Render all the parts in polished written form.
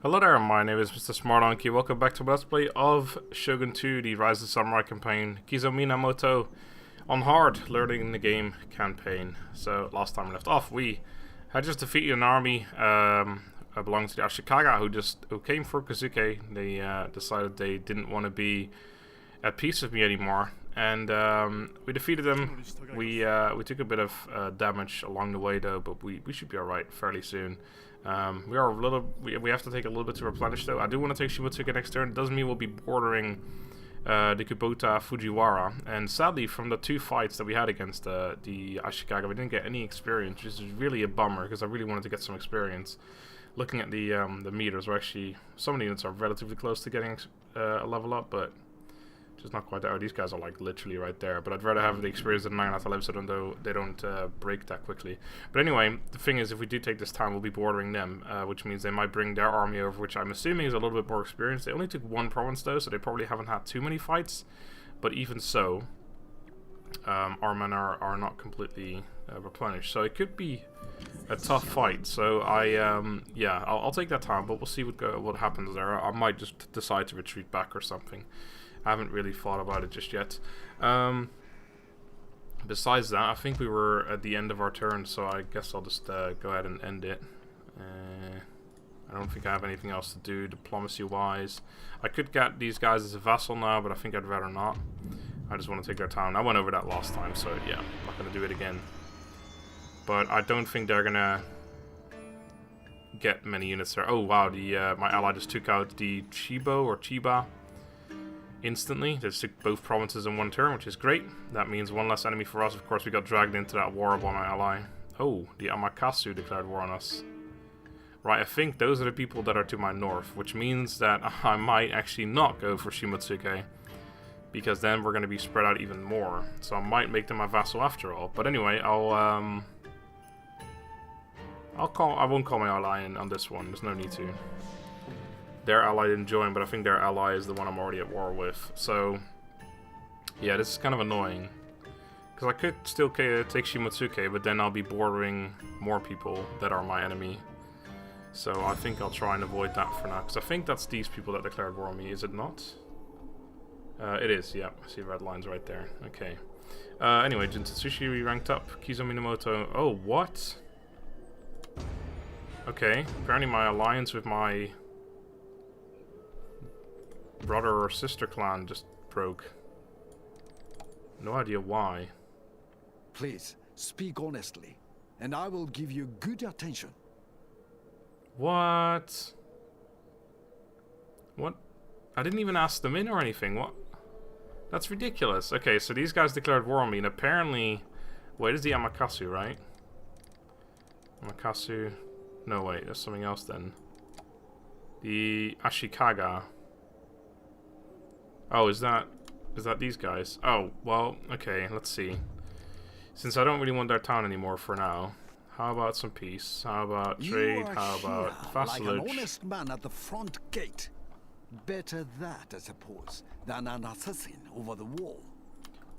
Hello there, my name is Mr. Smartonky. Welcome back to Let's Play of Shogun 2, the Rise of Samurai campaign. Kiso Minamoto on hard, learning the game campaign. So, last time we left off, we had just defeated an army belonging to the Ashikaga who came for Kazuke. They decided they didn't want to be at peace with me anymore. And we defeated them. We took a bit of damage along the way though, but we should be alright fairly soon. We have to take a little bit to replenish though. I do want to take Shimotsuke next turn. It doesn't mean we'll be bordering the Kubota Fujiwara. And sadly, from the two fights that we had against the Ashikaga, we didn't get any experience, which is really a bummer because I really wanted to get some experience. Looking at the meters, we're actually, some of the units are relatively close to getting a level up, but just not quite there. Oh, these guys are like literally right there, but I'd rather have the experience than 9 out of 11 so they don't break that quickly. But anyway, the thing is, if we do take this time, we'll be bordering them, which means they might bring their army over, which I'm assuming is a little bit more experienced. They only took one province though, so they probably haven't had too many fights, but even so, our men are not completely replenished, so it could be a tough fight. So yeah, I'll take that time, but we'll see what happens there. I might just decide to retreat back or something. I haven't really thought about it just yet. Besides that, I think we were at the end of our turn, so I guess I'll just go ahead and end it. I don't think I have anything else to do diplomacy-wise. I could get these guys as a vassal now, but I think I'd rather not. I just want to take their town. I went over that last time, so yeah, I'm not going to do it again. But I don't think they're going to get many units there. Oh wow, my ally just took out the Chibo or Chiba instantly. They took both provinces in one turn, which is great. That means one less enemy for us. Of course, we got dragged into that war by my ally. Oh, the Amakasu declared war on us. Right, I think those are the people that are to my north, which means that I might actually not go for Shimotsuke, because then we're going to be spread out even more. So I might make them my vassal after all. But anyway, I won't call my ally in on this one. There's no need to. Their ally didn't join, but I think their ally is the one I'm already at war with. So, yeah, this is kind of annoying. Because I could still take Shimotsuke, but then I'll be bordering more people that are my enemy. So I think I'll try and avoid that for now. Because I think that's these people that declared war on me, is it not? It is, yeah. I see red lines right there. Okay. Anyway, Jintetsushi we ranked up. Kiso Minamoto. Oh, what? Okay. Apparently my alliance with my brother or sister clan just broke. No idea why. Please, speak honestly, and I will give you good attention. What? What? I didn't even ask them in or anything. What? That's ridiculous. Okay, so these guys declared war on me, and apparently... Wait, is the Amakasu, right? Amakasu... No, wait, there's something else then. The Ashikaga... Oh, is that these guys? Oh, well, okay, let's see. Since I don't really want their town anymore for now, how about some peace? How about trade? How about vassalage? Like an honest man at the front gate. Better that, I suppose, than an assassin over the wall.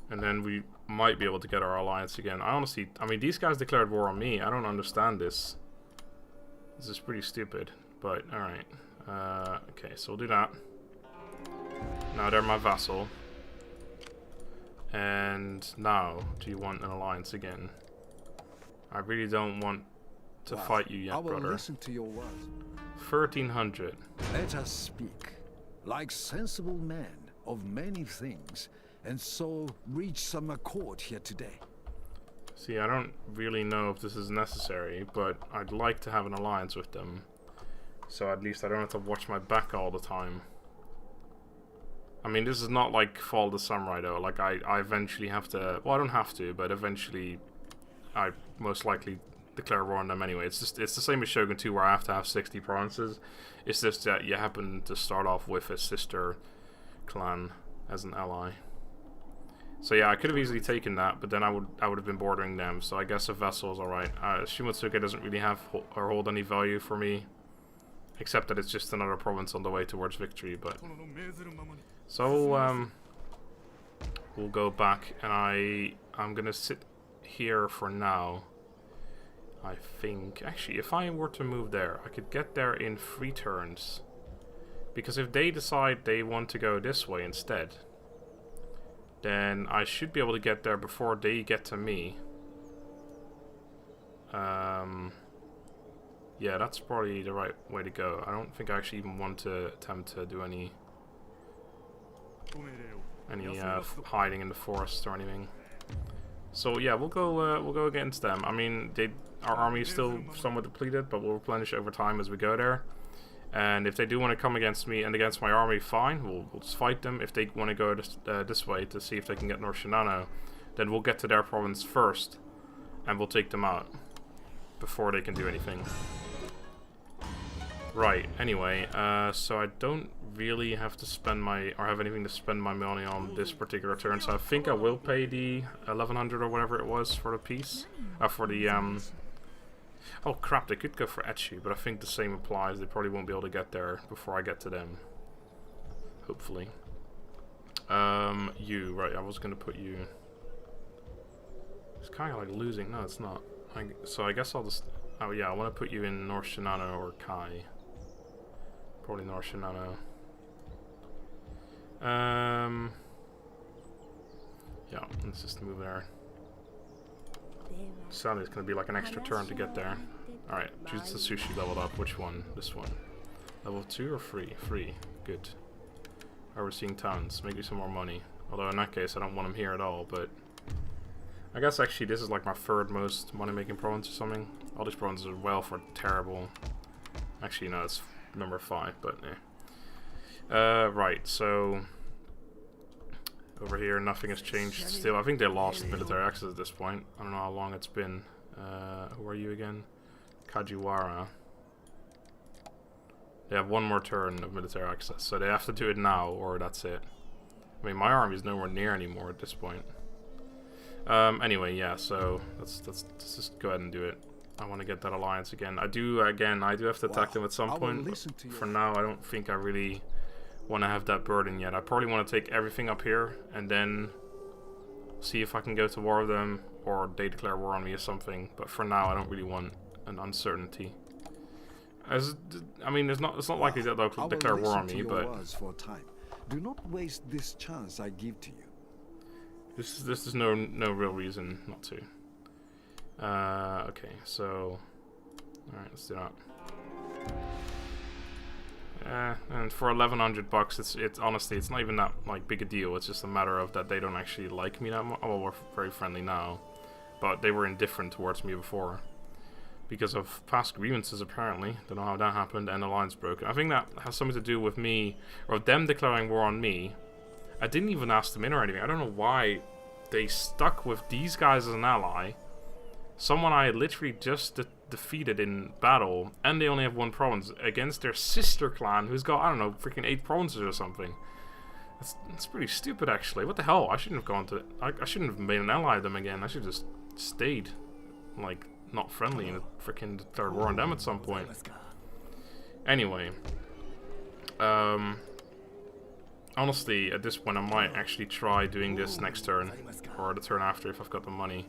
And then we might be able to get our alliance again. I mean, these guys declared war on me. I don't understand this. This is pretty stupid, but alright. Okay, so we'll do that. Now they're my vassal. And now, do you want an alliance again? I really don't want to fight you yet, brother. I will listen to your words. 1300. Let us speak like sensible men of many things, and so reach some accord here today. See, I don't really know if this is necessary, but I'd like to have an alliance with them. So at least I don't have to watch my back all the time. I mean, this is not like Fall of the Samurai though. Like, I eventually have to... Well, I don't have to, but eventually I most likely declare war on them anyway. It's the same as Shogun 2 where I have to have 60 provinces. It's just that you happen to start off with a sister clan as an ally. So yeah, I could have easily taken that, but then I would have been bordering them. So I guess a vassal is alright. Shimotsuke doesn't really have or hold any value for me, except that it's just another province on the way towards victory. But so we'll go back, and I'm gonna sit here for now. I think, actually, if I were to move there, I could get there in 3 turns. Because if they decide they want to go this way instead, then I should be able to get there before they get to me. Yeah, that's probably the right way to go. I don't think I actually even want to attempt to do any hiding in the forest or anything. So yeah, we'll go against them. I mean, our army is still somewhat depleted, but we'll replenish over time as we go there. And if they do want to come against me and against my army, fine, we'll just fight them. If they want to go this way to see if they can get North Shinano, then we'll get to their province first, and we'll take them out before they can do anything. Right, anyway, so I don't really have to spend have anything to spend my money on this particular turn, so I think I will pay the 1100 or whatever it was for the piece, for the, oh crap, they could go for Etchi, but I think the same applies. They probably won't be able to get there before I get to them, hopefully. You, right, I was gonna put you, it's kind of like losing, no it's not, so I guess I'll just, oh yeah, I want to put you in North Shinano or Kai. Probably North Shinano. Yeah, let's just move there. Sadly, it's going to be like an extra turn to get there. Alright, choose the sushi leveled up. Which one? This one. Level 2 or 3? 3. Good. Overseeing towns. Make me some more money. Although in that case, I don't want them here at all, but I guess actually this is like my 3rd most money-making province or something. All these provinces are well for terrible. Actually, no, it's number 5, but right, so over here nothing has changed still. I think they lost military access at this point. I don't know how long it's been. Who are you again? Kajiwara. They have 1 more turn of military access, so they have to do it now or that's it. I mean, my army is nowhere near anymore at this point. Anyway, yeah, so let's just go ahead and do it. I want to get that alliance again. I do have to attack them at some point. For now, I don't think I really want to have that burden yet. I probably want to take everything up here and then see if I can go to war with them or they declare war on me or something. But for now, I don't really want an uncertainty. I mean, it's not likely that they'll declare war on me, but do not waste this chance I give to you. This is no real reason not to. Okay, so alright, let's do that. And for 1100 bucks, it's honestly, it's not even that like big a deal. It's just a matter of that they don't actually like me that much. Well, we're very friendly now, but they were indifferent towards me before because of past grievances. Apparently, don't know how that happened, and the line's broken. I think that has something to do with me or them declaring war on me. I didn't even ask them in or anything. I don't know why they stuck with these guys as an ally. Someone I had literally just defeated in battle, and they only have 1 province against their sister clan, who's got, I don't know, freaking 8 provinces or something. That's pretty stupid, actually. What the hell? I shouldn't have gone to... I shouldn't have made an ally of them again. I should have just stayed, like, not friendly and freaking declared war on them at some point. Anyway. Honestly, at this point, I might actually try doing this next turn, or the turn after if I've got the money.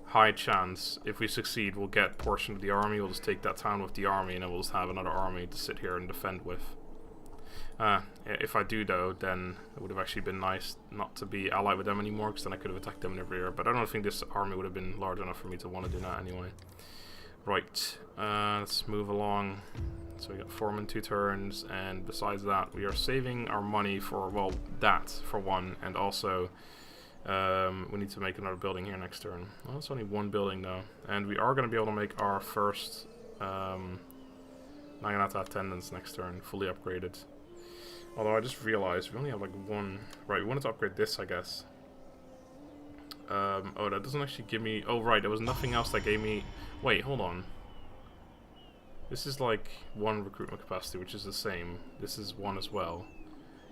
High chance, if we succeed, we'll get a portion of the army, we'll just take that town with the army, and then we'll just have another army to sit here and defend with. If I do, though, then it would have actually been nice not to be allied with them anymore, because then I could have attacked them in every year, but I don't think this army would have been large enough for me to want to do that anyway. Right, let's move along. So we got Foreman 2 turns, and besides that, we are saving our money for, well, that, for one, and also... we need to make another building here next turn. Well, it's only 1 building though, and we are going to be able to make our first Naginata attendance next turn, fully upgraded. Although I just realized we only have like 1. Right, we wanted to upgrade this, I guess. Oh, that doesn't actually give me. Oh, right, there was nothing else that gave me. Wait, hold on. This is like 1 recruitment capacity, which is the same. This is 1 as well.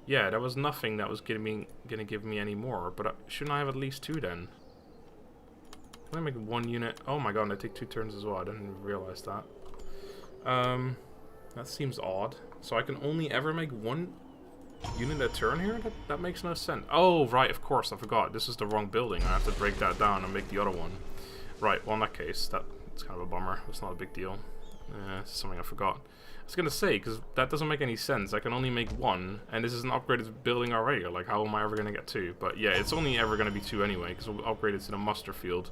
Yeah, there was nothing that was gonna give me any more, but shouldn't I have at least 2 then? Can I make 1 unit? Oh my god, and I take 2 turns as well. I didn't even realize that. That seems odd. So I can only ever make 1 unit a turn here? That makes no sense. Oh, right, of course, I forgot. This is the wrong building. I have to break that down and make the other one. Right, well in that case, that It's kind of a bummer. It's not a big deal. It's something I forgot. I was gonna say, because that doesn't make any sense. I can only make one, and this is an upgraded building already. Like, how am I ever gonna get two? But yeah, it's only ever gonna be two anyway, because we'll upgrade it to the muster field,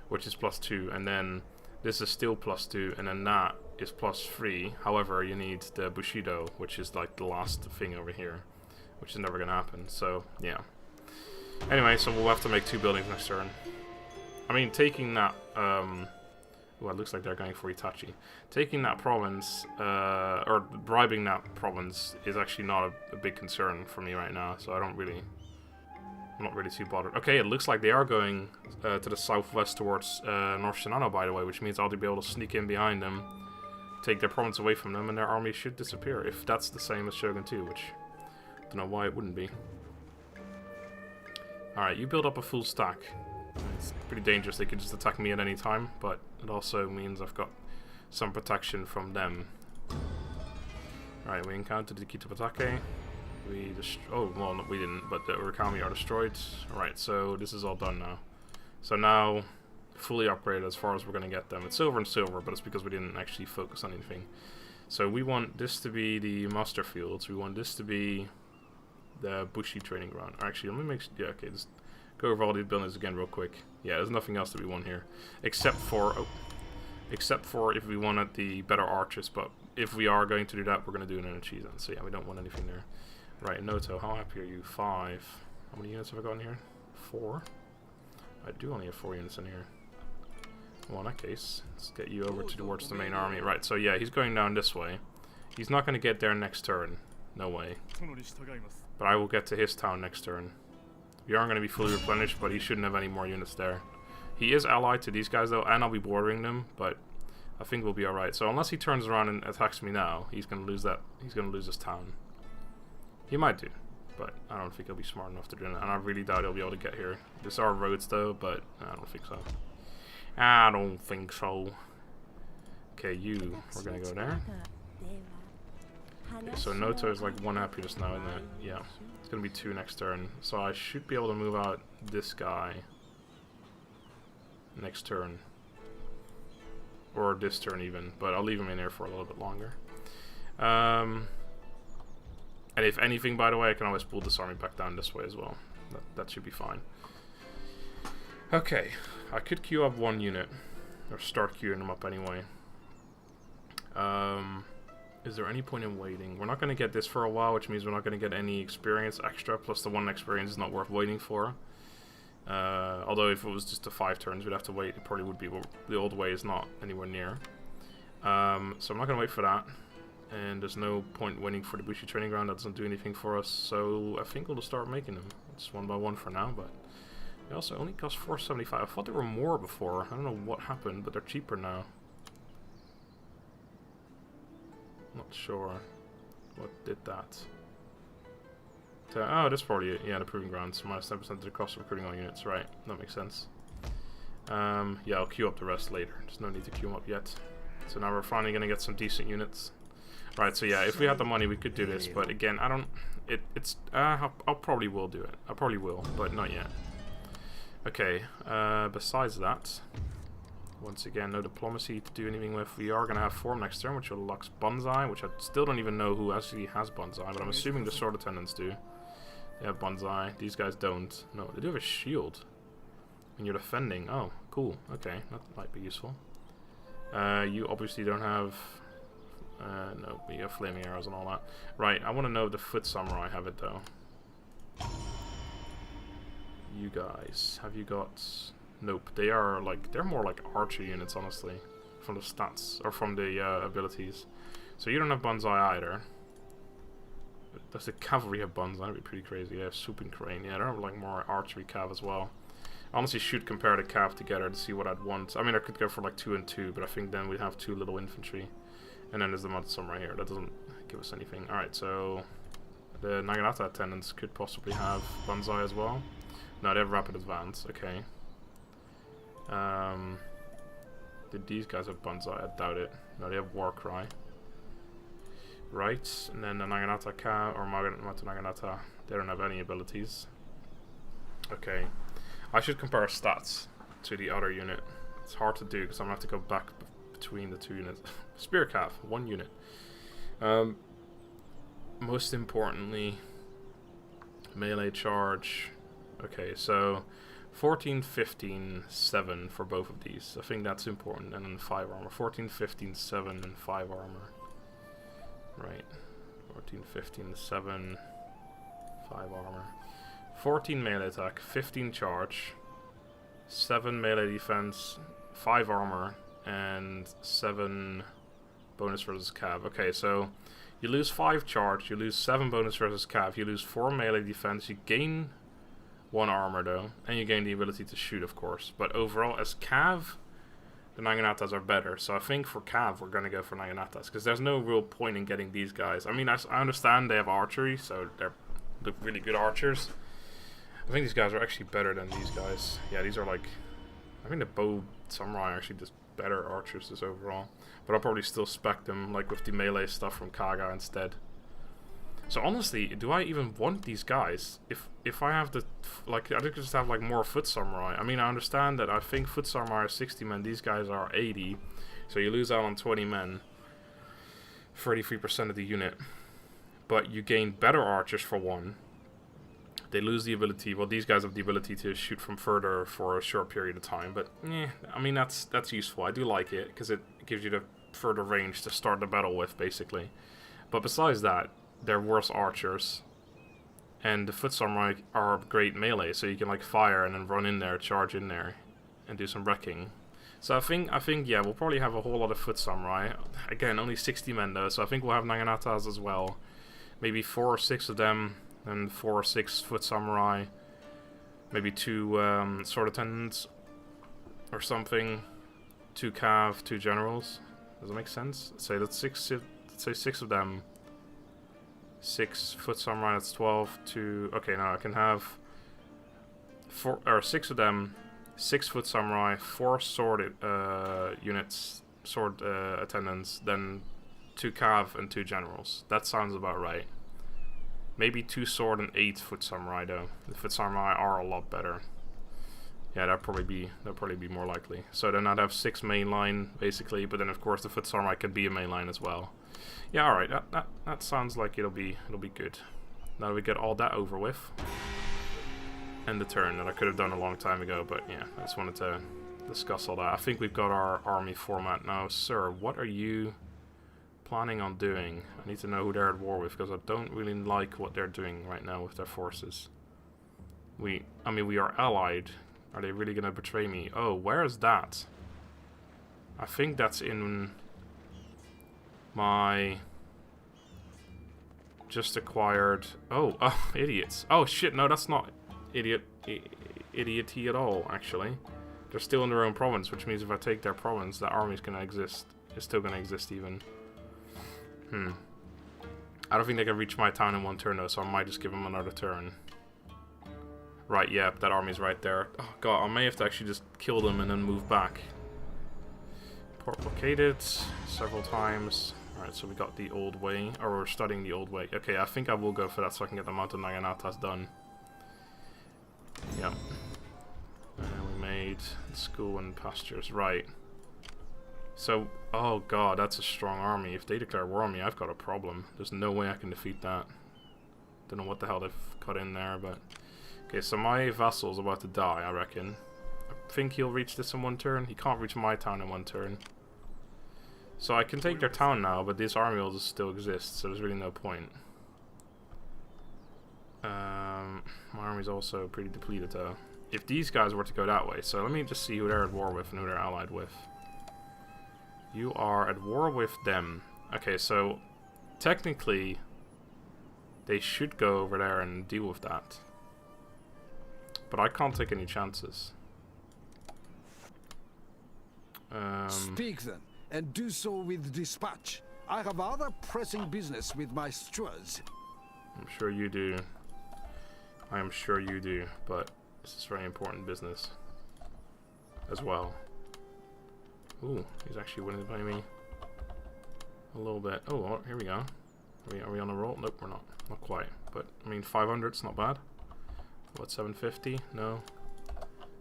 which is +2, and then this is still +2, and then that is +3. However, you need the Bushido, which is like the last thing over here, which is never gonna happen. So yeah. Anyway, so we'll have to make 2 buildings next turn. I mean, taking that. Well, it looks like they're going for Itachi. Taking that province, or bribing that province, is actually not a big concern for me right now. So I'm not really too bothered. Okay, it looks like they are going to the southwest towards North Shinano, by the way, which means I'll be able to sneak in behind them, take their province away from them, and their army should disappear. If that's the same as Shogun 2, which I don't know why it wouldn't be. Alright, you build up a full stack. It's pretty dangerous. They could just attack me at any time, but it also means I've got some protection from them. Alright, we encountered the Kitabatake. Oh, well, no, we didn't, but the Urikami are destroyed. Alright, so this is all done now. So now, fully upgraded as far as we're going to get them. It's silver and silver, but it's because we didn't actually focus on anything. So we want this to be the muster fields. We want this to be the Bushi training ground. Actually, let me make sure. Yeah, okay, just go over all these buildings again real quick. Yeah, there's nothing else that we want here, except for if we wanted the better archers. But if we are going to do that, we're going to do an energy then. So yeah, we don't want anything there. Right, Noto, how happy are you? 5. How many units have I got in here? 4. I do only have 4 units in here. Well, in that case, let's get you over towards the main army. Right, so yeah, he's going down this way. He's not going to get there next turn. No way. But I will get to his town next turn. We aren't going to be fully replenished, but he shouldn't have any more units there. He is allied to these guys though, and I'll be bordering them, but I think we'll be alright. So unless he turns around and attacks me now, he's going to lose that. He's going to lose his town. He might do, but I don't think he'll be smart enough to do that, and I really doubt he'll be able to get here. These are roads though, but I don't think so. I don't think so. Okay, we're going to go there. Okay, so Noto is like 1 happiness now, isn't it? Yeah. It's going to be 2 next turn. So I should be able to move out this guy next turn. Or this turn even. But I'll leave him in there for a little bit longer. And if anything, by the way, I can always pull this army back down this way as well. That should be fine. Okay. I could queue up 1 unit. Or start queuing them up anyway. Is there any point in waiting? We're not going to get this for a while, which means we're not going to get any experience extra, plus the 1 experience is not worth waiting for. Although if it was just the 5 turns, we'd have to wait. It probably would be, but the old way is not anywhere near. So I'm not going to wait for that. And there's no point waiting for the Bushi training ground. That doesn't do anything for us. So I think we'll just start making them. It's 1 by 1 for now, but they also only cost 475. I thought they were more before. I don't know what happened, but they're cheaper now. Not sure what did that. Oh, that's probably it. Yeah, the proving grounds. Minus 10% of the cost of recruiting all units. Right, that makes sense. Yeah, I'll queue up the rest later. There's no need to queue them up yet. So now we're finally going to get some decent units. Right, so yeah, if we had the money, we could do this. But again, I don't... I'll probably will do it. I probably will, but not yet. Okay, besides that... Once again, no diplomacy to do anything with. We are going to have form next turn, which will unlock Bonsai, which I still don't even know who actually has Bonsai, but I'm assuming the sword attendants do. They have Bonsai. These guys don't. No, they do have a shield. When you're defending. Oh, cool. Okay, that might be useful. You obviously don't have... no, but you have flaming arrows and all that. Right, I want to know if the foot samurai have it, though. You guys, have you got... Nope, they're more like archer units, honestly, from the stats, or from the abilities. So you don't have Bonsai either. Does the cavalry have Bonsai? That'd be pretty crazy. Yeah, Soup and Crane. Yeah, they have like more archery cav as well. I honestly should compare the cav together to see what I'd want. I mean, I could go for like 2 and 2, but I think then we'd have 2 little infantry. And then there's the Mounted Samurai here. That doesn't give us anything. Alright, so the Naginata attendants could possibly have Bonsai as well. No, they have rapid advance. Okay. Did these guys have Bonsai? I doubt it. No, they have War Cry. Right, and then the Naginata or Mato Naginata, they don't have any abilities. Okay. I should compare stats to the other unit. It's hard to do because I'm going to have to go back between the two units. Spear Cav, 1 unit. Most importantly, melee charge. Okay, so 14, 15, 7 for both of these. I think that's important. And then 5 armor. 14, 15, 7, and 5 armor. Right. 14, 15, 7, 5 armor. 14 melee attack, 15 charge, 7 melee defense, 5 armor, and 7 bonus versus cav. Okay, so you lose 5 charge, you lose 7 bonus versus cav, you lose 4 melee defense, you gain 1 armor though, and you gain the ability to shoot, of course. But overall, as cav, the Naganatas are better. So I think for cav, we're going to go for Naganatas, because there's no real point in getting these guys. I mean, I understand they have archery, so they're really good archers. I think these guys are actually better than these guys. Yeah, these are like... I think the bow samurai are actually just better archers just overall. But I'll probably still spec them like with the melee stuff from Kaga instead. So honestly, do I even want these guys? If I have the... like, I could just have like more foot samurai. I mean, I understand that I think foot samurai are 60 men. These guys are 80. So you lose out on 20 men. 33% of the unit. But you gain better archers for 1. They lose the ability. Well, these guys have the ability to shoot from further for a short period of time. But, I mean, that's useful. I do like it, because it gives you the further range to start the battle with, basically. But besides that, they're worse archers. And the foot samurai are great melee, so you can, like, fire and then run in there, charge in there, and do some wrecking. So I think, yeah, we'll probably have a whole lot of foot samurai. Again, only 60 men, though, so I think we'll have Naganatas as well. Maybe 4 or 6 of them. And 4 or 6 foot samurai, maybe 2 sword attendants or something, 2 cav, 2 generals. Does that make sense? Let's say that's 6. Let's say 6 of them. 6 foot samurai. That's 12. 2. Okay, now I can have 4 or 6 of them. 6 foot samurai, 4 sword units, sword attendants, then 2 cav and 2 generals. That sounds about right. Maybe 2 sword and 8 foot samurai though. The foot samurai are a lot better. Yeah, that'd probably be more likely. So then I'd have 6 mainline basically, but then of course the foot samurai could be a mainline as well. Yeah, all right. That sounds like it'll be good. Now that we get all that over with, end the turn that I could have done a long time ago. But yeah, I just wanted to discuss all that. I think we've got our army format now, sir. What are you planning on doing? I need to know who they're at war with, because I don't really like what they're doing right now with their forces. I mean, we are allied. Are they really gonna betray me? Oh, where is that? I think that's in my just acquired... Oh, idiots. Oh shit, no, that's not idioty at all, actually. They're still in their own province, which means if I take their province, that army's gonna exist. It's still gonna exist even. I don't think they can reach my town in 1 turn though, so I might just give them another turn. Right, yeah, that army's right there. Oh god, I may have to actually just kill them and then move back. Port blockaded several times. Alright, so we got the old way, or we're studying the old way. Okay, I think I will go for that so I can get the Mountain Naganatas done. Yep. And we made school and pastures, right. So, oh god, that's a strong army. If they declare war on me, I've got a problem. There's no way I can defeat that. Don't know what the hell they've cut in there, but... Okay, so my vassal's about to die, I reckon. I think he'll reach this in 1 turn. He can't reach my town in 1 turn. So I can take their town now, but this army will just still exist, so there's really no point. My army's also pretty depleted, though. If these guys were to go that way, so let me just see who they're at war with and who they're allied with. You are at war with them. Okay, so technically they should go over there and deal with that. But I can't take any chances. Speak then, and do so with dispatch. I have other pressing business with my stewards. I'm sure you do. I am sure you do, but this is very important business as well. Ooh, he's actually winning by me a little bit. Oh, here we go. Are we on a roll? Nope, we're not. Not quite. But, I mean, 500's not bad. What, 750? No.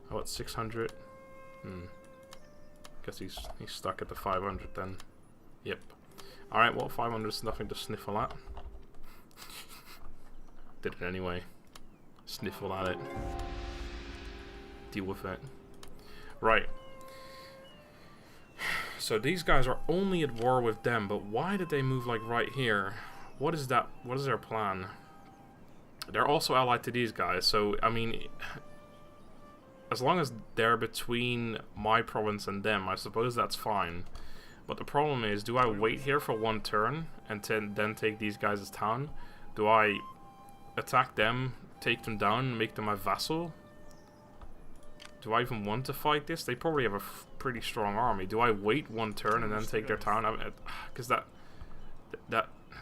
How about 600? Guess he's stuck at the 500 then. Yep. Alright, well, 500 is nothing to sniffle at. Did it anyway. Sniffle at it. Deal with it. Right. So these guys are only at war with them, but why did they move like right here? What is that? What is their plan? They're also allied to these guys, so I mean, as long as they're between my province and them, I suppose that's fine. But the problem is, do I wait here for one turn and then take these guys as town? Do I attack them, take them down, make them my vassal? Do I even want to fight this? They probably have a pretty strong army. Do I wait one turn and then take their town? Because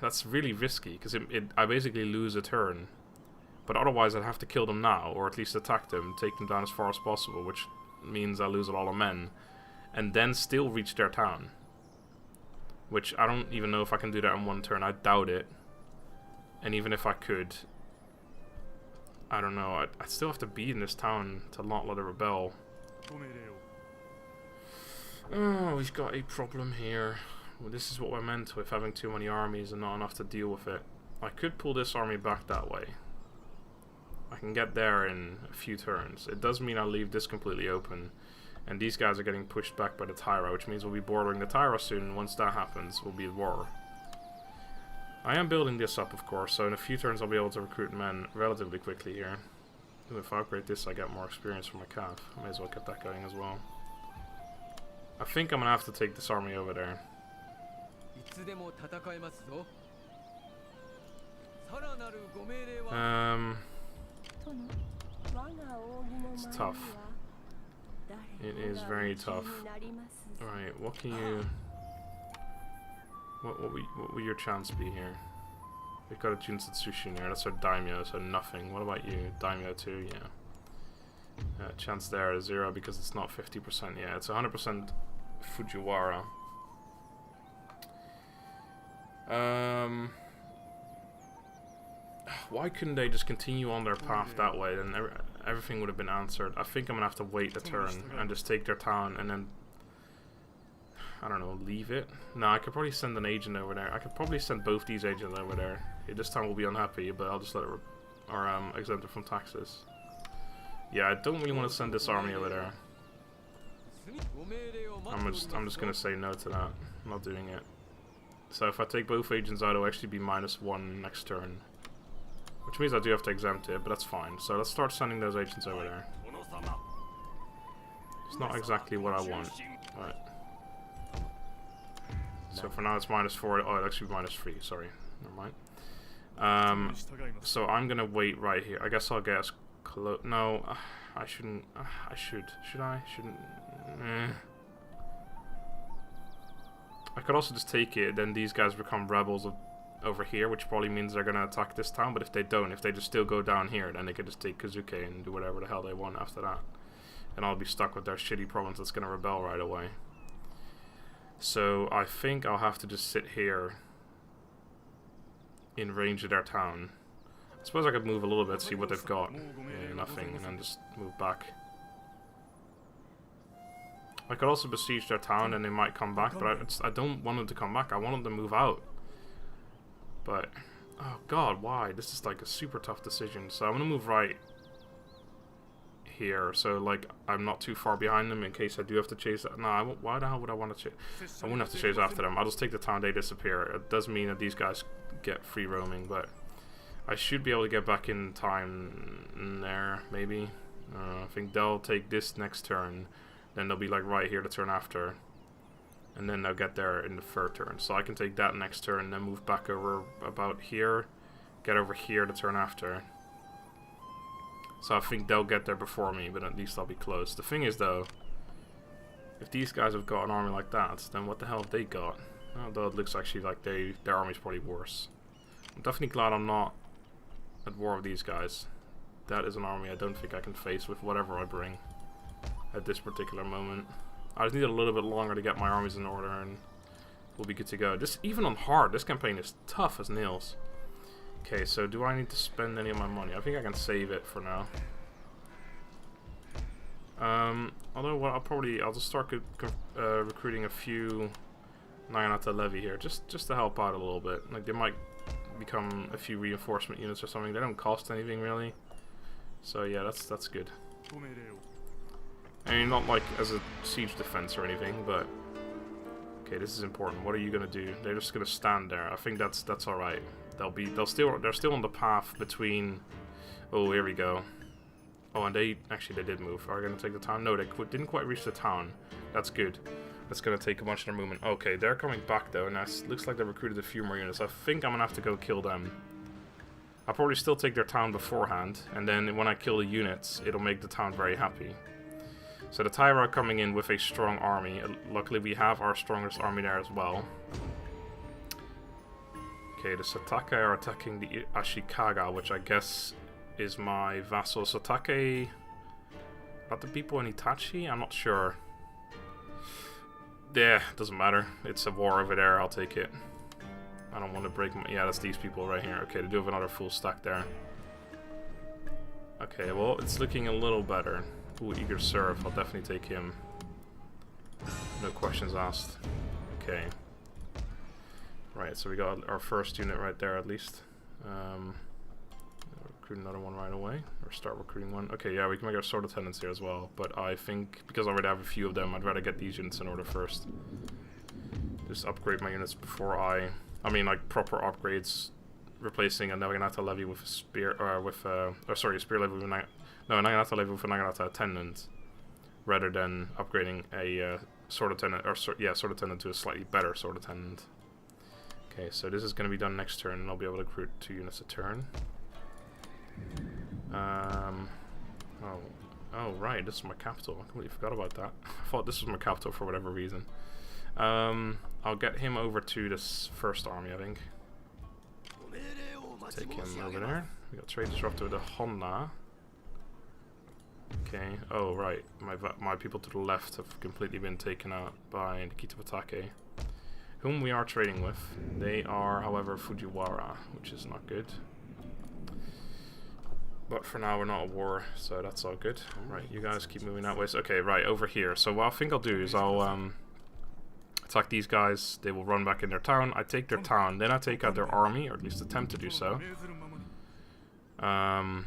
that's really risky, because I basically lose a turn. But otherwise I'd have to kill them now, or at least attack them, take them down as far as possible, which means I lose a lot of men. And then still reach their town. Which I don't even know if I can do that in one turn. I doubt it. And even if I could, I don't know, I'd still have to be in this town to not let it rebel. Oh, we've got a problem here. Well, this is what we're meant with, having too many armies and not enough to deal with it. I could pull this army back that way. I can get there in a few turns. It does mean I'll leave this completely open. And these guys are getting pushed back by the Tyra, which means we'll be bordering the Tyra soon, and once that happens, we'll be at war. I am building this up, of course, so in a few turns I'll be able to recruit men relatively quickly here. Ooh, if I upgrade this, I get more experience from my calf. I may as well get that going as well. I think I'm gonna have to take this army over there. It's tough. It is very tough. Alright, what can you... What will your chance be here? We've got a Jinsatsushi here, that's our daimyo, so nothing. What about you? Daimyo 2, yeah. Chance there is 0 because it's not 50%, yeah, it's 100% Fujiwara. Why couldn't they just continue on their path that way? Then everything would have been answered. I think I'm gonna have to wait a turn and just take their town and then, I don't know, leave it. No, I could probably send an agent over there. I could probably send both these agents over there. This time we'll be unhappy, but I'll just let it exempt it from taxes. Yeah, I don't really want to send this army over there. I'm just gonna say no to that. I'm not doing it. So if I take both agents out, it'll actually be -1 next turn. Which means I do have to exempt it, but that's fine. So let's start sending those agents over there. It's not exactly what I want, but... So for now it's -4. Oh, it'll actually be -3, sorry. Never mind. So I'm gonna wait right here. I guess I'll get as close... No, I shouldn't... I should. Should I? Shouldn't... I could also just take it, then these guys become rebels over here, which probably means they're gonna attack this town, but if they don't, if they just still go down here, then they could just take Kazuke and do whatever the hell they want after that. And I'll be stuck with their shitty province that's gonna rebel right away. So I think I'll have to just sit here in range of their town. I suppose I could move a little bit, see what they've got. Yeah, nothing, and then just move back. I could also besiege their town and they might come back, but I don't want them to come back. I want them to move out. But, oh god, why? This is like a super tough decision. So I'm going to move right here. So, like, I'm not too far behind them in case I do have to chase... No, why the hell would I want to chase... I wouldn't have to chase after them. I'll just take the town, they disappear. It does mean that these guys get free roaming, but I should be able to get back in time there, maybe. I think they'll take this next turn. Then they'll be like right here the turn after. And then they'll get there in the third turn. So I can take that next turn, then move back over about here. Get over here the turn after. So I think they'll get there before me, but at least I'll be close. The thing is though, if these guys have got an army like that, then what the hell have they got? Although it looks actually like their army's probably worse. I'm definitely glad I'm not at war with these guys. That is an army I don't think I can face with whatever I bring at this particular moment. I just need a little bit longer to get my armies in order and we'll be good to go. Just even on hard, this campaign is tough as nails. Okay, so do I need to spend any of my money? I think I can save it for now. Although what I'll just start recruiting a few Naginata Levy here, just to help out a little bit. Like they might become a few reinforcement units or something. They don't cost anything really, so yeah, that's good. I mean, not like as a siege defense or anything, but okay, this is important. What are you gonna do? They're just gonna stand there. I think that's all right. They're still on the path between. Oh, here we go. Oh, and they did move. Are they gonna take the town? No, they didn't quite reach the town. That's good. That's gonna take a bunch of their movement. Okay, they're coming back though, and it looks like they recruited a few more units. I think I'm gonna have to go kill them. I'll probably still take their town beforehand, and then when I kill the units, it'll make the town very happy. So the Taira are coming in with a strong army. Luckily, we have our strongest army there as well. Okay, the Satake are attacking the Ashikaga, which I guess is my vassal. Satake... Are the people in Itachi? I'm not sure. Yeah, doesn't matter. It's a war over there, I'll take it. I don't want to break my... Yeah, that's these people right here. Okay, they do have another full stack there. Okay, well, it's looking a little better. Ooh, Eager Serf, I'll definitely take him. No questions asked. Okay. Right, so we got our first unit right there at least. Recruit another one right away, or start recruiting one. Okay, yeah, we can make our sword attendants here as well, but I think, because I already have a few of them, I'd rather get these units in order first. Just upgrade my units before I mean, like, proper upgrades, replacing a Naginata Levy with a spear, a spear levy with a Naginata Levy with a Naginata attendant, rather than upgrading a sword attendant, sword attendant to a slightly better sword attendant. Okay, so this is going to be done next turn, and I'll be able to recruit 2 units a turn. Oh right, this is my capital. I completely forgot about that. I thought this was my capital for whatever reason. I'll get him over to this first army, I think. Take him over there. We got trade disruptor with the Honda. Okay. Oh right, my people to the left have completely been taken out by the Kitabatake, whom we are trading with. They are, however, Fujiwara, which is not good. But for now, we're not at war, so that's all good. Right, you guys keep moving that way. So, okay, right, over here. So what I think I'll do is I'll attack these guys. They will run back in their town. I take their town, then I take out their army, or at least attempt to do so. And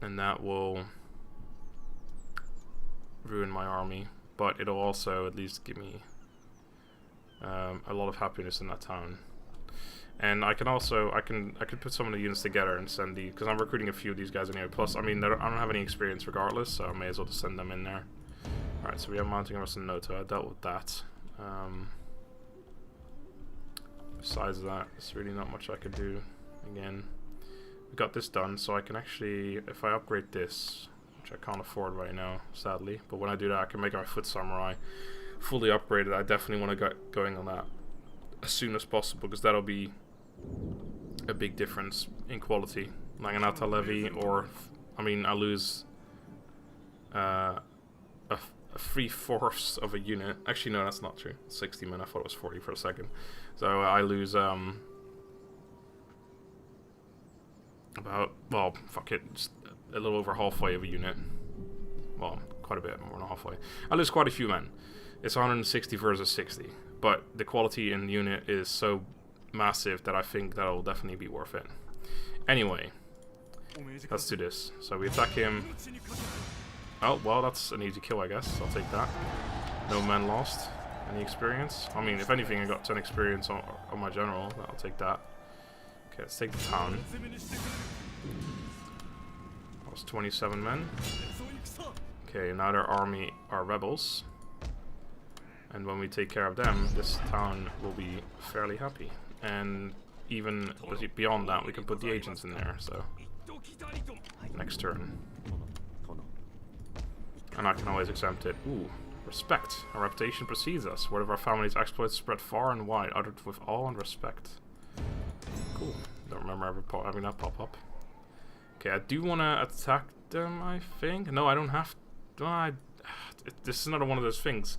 that will ruin my army, but it'll also at least give me a lot of happiness in that town. And I can also, I can put some of the units together and send the, because I'm recruiting a few of these guys anyway. Plus, I mean, I don't have any experience regardless, so I may as well just send them in there. Alright, so we have mounting of Noto. I dealt with that. Besides that, there's really not much I could do. Again, we got this done, so I can actually, if I upgrade this, which I can't afford right now, sadly, but when I do that, I can make my Foot Samurai fully upgraded. I definitely want to get going on that as soon as possible, because that'll be a big difference in quality. Naginata Levy, or I mean, I lose a 3/4 of a unit. Actually, no, that's not true. 60 men. I thought it was 40 for a second. So I lose about, well, fuck it, just a little over halfway of a unit. Well, quite a bit more than halfway. I lose quite a few men. It's 160 versus 60, but the quality in the unit is so massive that I think that'll definitely be worth it. Anyway, let's do this. So we attack him. Oh, well, that's an easy kill, I guess. I'll take that. No men lost. Any experience? I mean, if anything, I got 10 experience on my general. I'll take that. Okay, let's take the town. That was 27 men. Okay, now their army are rebels. And when we take care of them, this town will be fairly happy. And even beyond that, we can put the agents in there, so... Next turn. And I can always exempt it. Ooh, respect. Our reputation precedes us. Word of our family's exploits spread far and wide, uttered with awe and respect. Cool. Don't remember ever having that pop up. Okay, I do want to attack them, I think. No, I don't have to. This is another one of those things.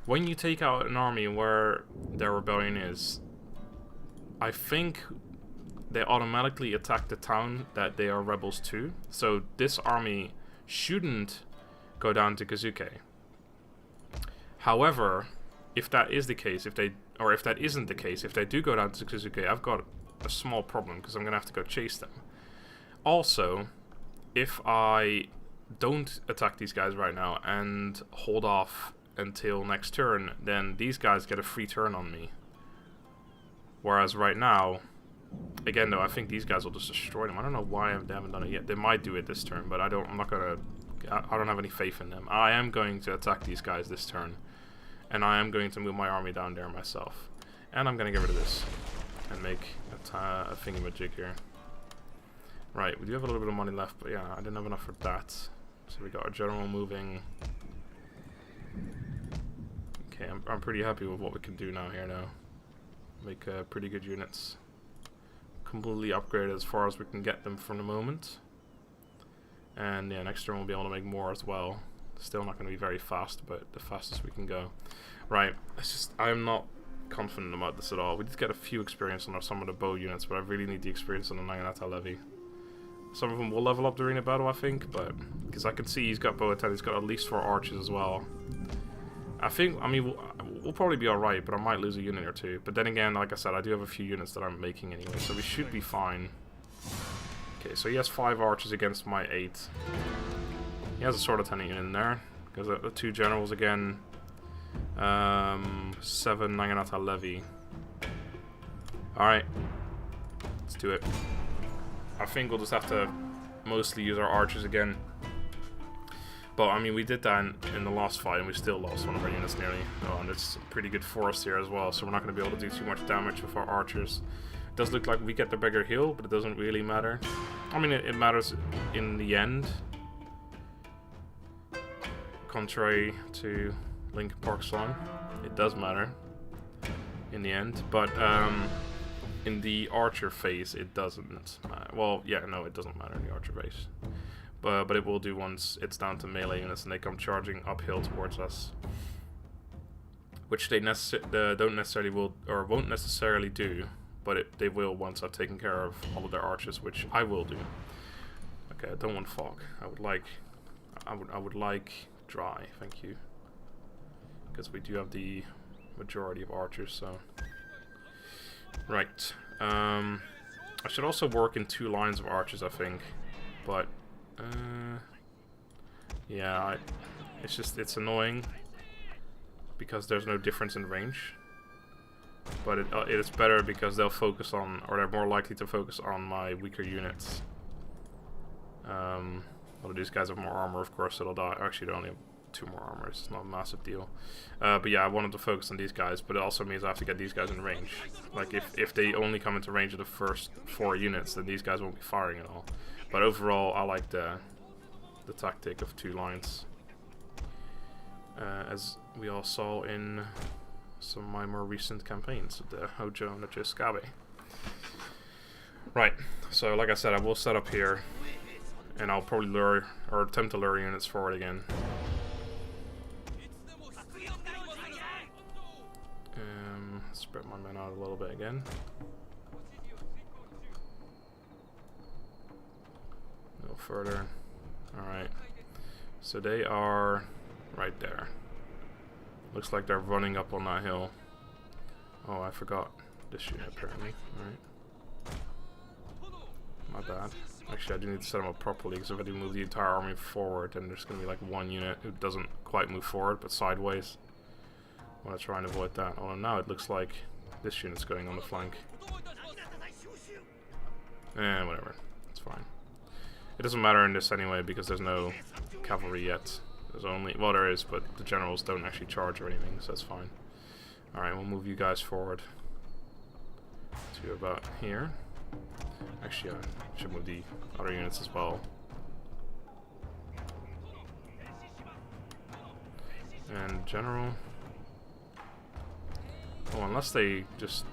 When you take out an army where their rebellion is, I think they automatically attack the town that they are rebels to. So this army shouldn't go down to Kazuke. However, if that is the case, if that isn't the case, if they do go down to Kazuke, I've got a small problem because I'm gonna have to go chase them. Also, if I don't attack these guys right now and hold off until next turn, then these guys get a free turn on me. Whereas right now, again though, I think these guys will just destroy them. I don't know why they haven't done it yet. They might do it this turn, but I don't have any faith in them. I am going to attack these guys this turn, and I am going to move my army down there myself. And I'm going to get rid of this and make a thingamajig here. Right, we do have a little bit of money left, but yeah, I didn't have enough for that. So we got our general moving. Okay, I'm pretty happy with what we can do now here now. Make pretty good units. Completely upgraded as far as we can get them for the moment. And yeah, next turn we'll be able to make more as well. Still not going to be very fast, but the fastest we can go. Right, it's just, I'm not confident about this at all. We did get a few experience on some of the bow units, but I really need the experience on the Naginata Levy. Some of them will level up during the battle, I think, but because I can see he's got bow attack, he's got at least 4 archers as well. I mean, we'll probably be alright, but I might lose a unit or two. But then again, like I said, I do have a few units that I'm making anyway, so we should be fine. Okay, so he has 5 archers against my 8. He has a sword lieutenant unit in there, because the 2 generals again. 7 Naginata Levy. Alright, let's do it. I think we'll just have to mostly use our archers again. But I mean, we did that in the last fight, and we still lost one of our units nearly. Oh, and it's a pretty good forest here as well, so we're not going to be able to do too much damage with our archers. It does look like we get the bigger hill, but it doesn't really matter. I mean, it matters in the end. Contrary to Linkin Park's song, it does matter in the end. But in the archer phase, it doesn't matter. Well, yeah, no, it doesn't matter in the archer phase. But it will do once it's down to melee units and they come charging uphill towards us, which they don't necessarily won't necessarily do, but they will once I've taken care of all of their archers, which I will do. Okay, I don't want fog. I would like dry, thank you, because we do have the majority of archers. So right, I should also work in 2 lines of archers, I think, but. Yeah, it's annoying because there's no difference in range, but it's better because they'll focus on, or they're more likely to focus on my weaker units. Although these guys have more armor, of course, it'll die. Actually, they only have 2 more armor, it's not a massive deal. But yeah, I wanted to focus on these guys, but it also means I have to get these guys in range. Like, if they only come into range of the first 4 units, then these guys won't be firing at all. But overall, I like the tactic of 2 lines, as we all saw in some of my more recent campaigns, the Hojo and the Josukabe. Right, so like I said, I will set up here, and I'll probably lure, or attempt to lure units forward again. Spread my men out a little bit again. A little further. Alright. So they are right there. Looks like they're running up on that hill. Oh, I forgot this unit apparently. Alright. My bad. Actually, I do need to set them up properly, because if I do move the entire army forward, then there's going to be like 1 unit who doesn't quite move forward, but sideways. I want to try and avoid that. Oh, now it looks like this unit's going on the flank. Whatever. It's fine. It doesn't matter in this anyway, because there's no cavalry yet. There's only... well, there is, but the generals don't actually charge or anything, so that's fine. Alright, we'll move you guys forward to about here. Actually, I should move the other units as well. And general... oh, unless they just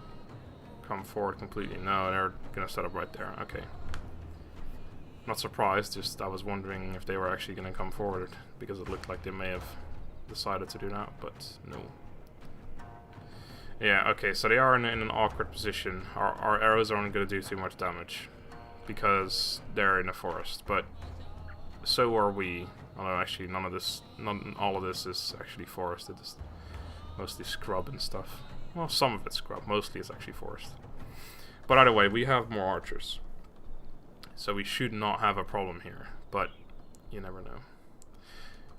come forward completely. No, they're gonna set up right there. Okay. Not surprised, just I was wondering if they were actually gonna come forward, because it looked like they may have decided to do that, but no. Yeah, okay, so they are in an awkward position. Our arrows aren't gonna do too much damage, because they're in a forest, but so are we. Although actually none of this, not all of this is actually forest. It is mostly scrub and stuff. Well, some of it's scrub. Mostly it's actually forest. But either way, we have more archers. So we should not have a problem here. But you never know.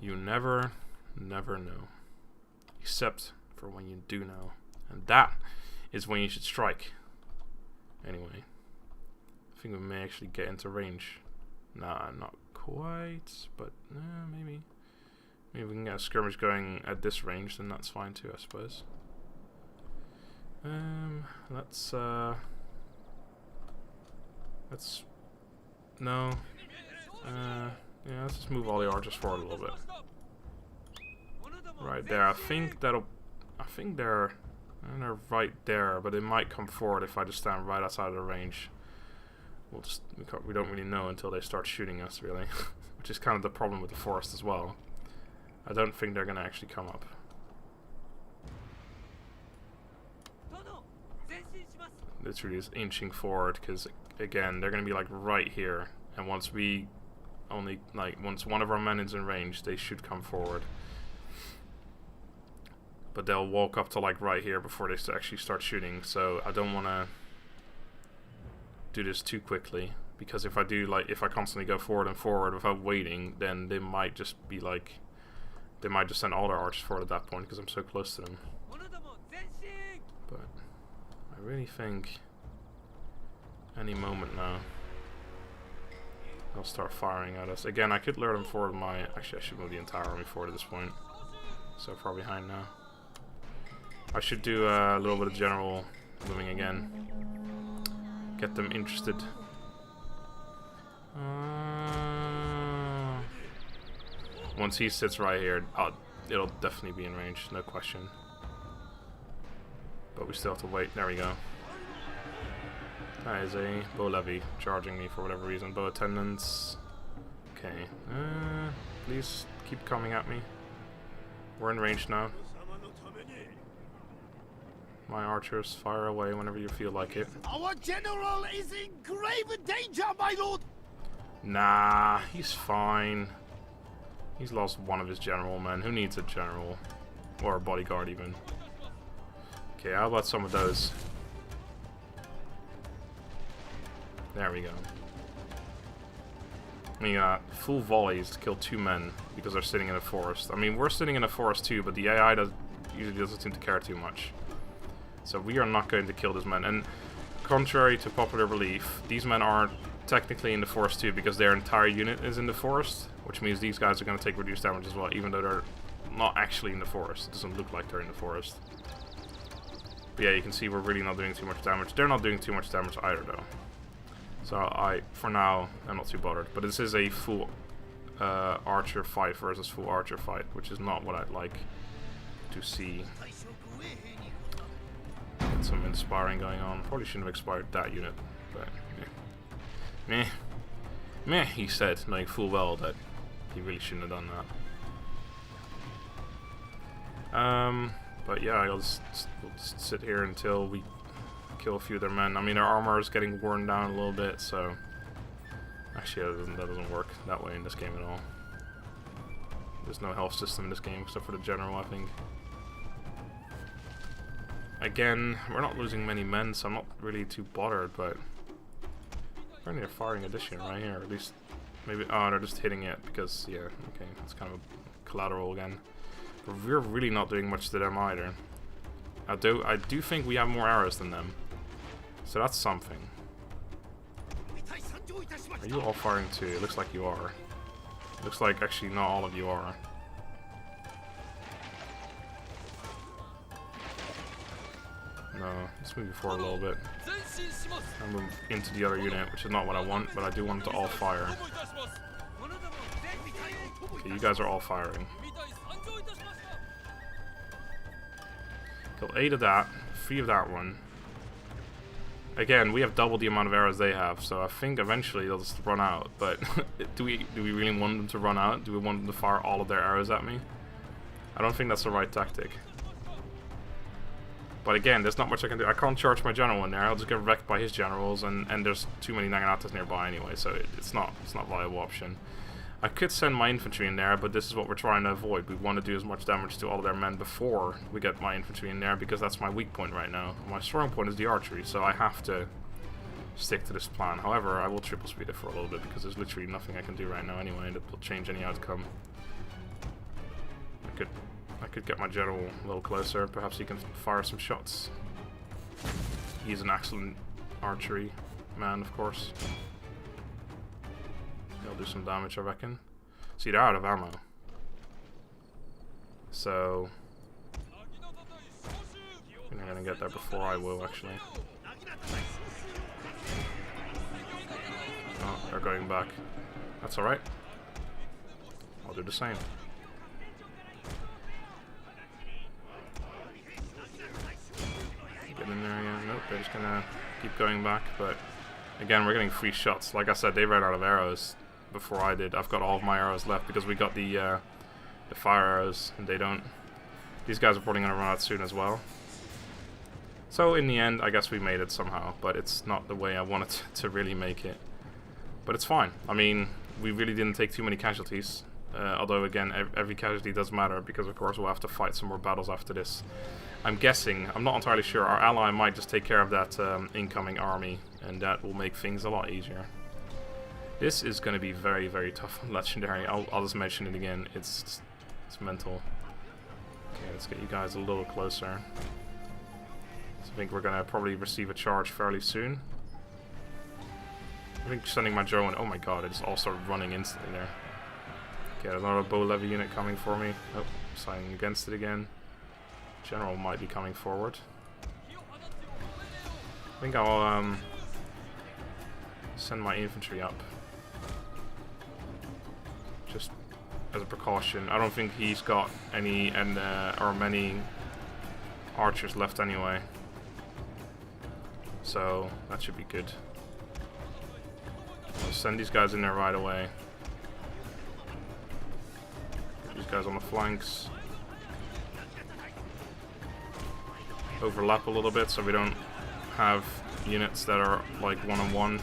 You never know. Except for when you do know. And that is when you should strike. Anyway. I think we may actually get into range. Nah, not quite. But maybe. Maybe we can get a skirmish going at this range, then that's fine too, I suppose. Let's no. Yeah, let's just move all the archers forward a little bit. Right there. I think they're right there, but they might come forward if I just stand right outside of the range. We don't really know until they start shooting us, really, which is kind of the problem with the forest as well. I don't think they're gonna actually come up. Literally just inching forward, because again, they're gonna be like right here, and once one of our men is in range, they should come forward. But they'll walk up to like right here before they actually start shooting, so I don't want to do this too quickly, because if I constantly go forward and forward without waiting, then they might just be like, they might just send all their archers forward at that point because I'm so close to them. But I really think any moment now they'll start firing at us. Again, I could lure them forward actually I should move the entire army forward at this point. So far behind now. I should do a little bit of general moving again. Get them interested. Once he sits right here, it'll definitely be in range, no question. But we still have to wait. There we go. That is a bow levy charging me for whatever reason. Bow attendants. Okay. Please keep coming at me. We're in range now. My archers, fire away whenever you feel like it. Our general is in grave danger, my lord! Nah, he's fine. He's lost one of his general men. Who needs a general? Or a bodyguard even. Okay, how about some of those? There we go. We got full volleys to kill 2 men because they're sitting in a forest. I mean, we're sitting in a forest too, but the AI usually doesn't seem to care too much. So we are not going to kill this man. And contrary to popular belief, these men aren't technically in the forest too because their entire unit is in the forest, which means these guys are going to take reduced damage as well, even though they're not actually in the forest. It doesn't look like they're in the forest. But yeah, you can see we're really not doing too much damage. They're not doing too much damage either, though. So for now, I'm not too bothered. But this is a full archer fight versus full archer fight, which is not what I'd like to see. Get some inspiring going on. Probably shouldn't have expired that unit, but meh, he said, knowing full well that he really shouldn't have done that. But yeah, we'll just sit here until we kill a few of their men. I mean, their armor is getting worn down a little bit, so actually that doesn't work that way in this game at all. There's no health system in this game except for the general, I think. Again, we're not losing many men, so I'm not really too bothered, but apparently they're firing addition right here, at least maybe. Oh, they're just hitting it because, yeah, okay, it's kind of collateral again. But we're really not doing much to them either. I do think we have more arrows than them, so that's something. Are you all firing too? It looks like you are. Looks like actually not all of you are. No, let's move forward a little bit. And move into the other unit, which is not what I want, but I do want them to all fire. Okay, you guys are all firing. Kill 8 of that, 3 of that one. Again, we have double the amount of arrows they have, so I think eventually they'll just run out. But do we really want them to run out? Do we want them to fire all of their arrows at me? I don't think that's the right tactic. But again, there's not much I can do. I can't charge my general in there. I'll just get wrecked by his generals, and there's too many Naganatas nearby anyway, so it's not a viable option. I could send my infantry in there, but this is what we're trying to avoid. We want to do as much damage to all of their men before we get my infantry in there, because that's my weak point right now. My strong point is the archery, so I have to stick to this plan. However, I will triple speed it for a little bit, because there's literally nothing I can do right now anyway that will change any outcome. I could get my general a little closer. Perhaps he can fire some shots. He's an excellent archery man, of course. He'll do some damage, I reckon. See, they're out of ammo. So they're gonna get there before I will, actually. Oh, they're going back. That's alright. I'll do the same. Get in there again. Nope, they're just gonna keep going back, but again, we're getting free shots. Like I said, they ran out of arrows before I did. I've got all of my arrows left because we got the fire arrows, and they don't. These guys are probably gonna run out soon as well. So in the end, I guess we made it somehow, but it's not the way I wanted to really make it. But it's fine. I mean, we really didn't take too many casualties. Although again, every casualty does matter, because of course we'll have to fight some more battles after this. I'm guessing, I'm not entirely sure, our ally might just take care of that incoming army, and that will make things a lot easier. This is going to be very, very tough on Legendary. I'll just mention it again. It's mental. Okay, let's get you guys a little closer. So I think we're going to probably receive a charge fairly soon. I think sending my drone, oh my god, it just all started running instantly there. Okay, there's another bow levy unit coming for me. Oh, signing against it again. General might be coming forward. I think I'll send my infantry up. Just as a precaution. I don't think he's got any or many archers left anyway. So that should be good. I'll send these guys in there right away. Get these guys on the flanks. Overlap a little bit so we don't have units that are like one-on-one.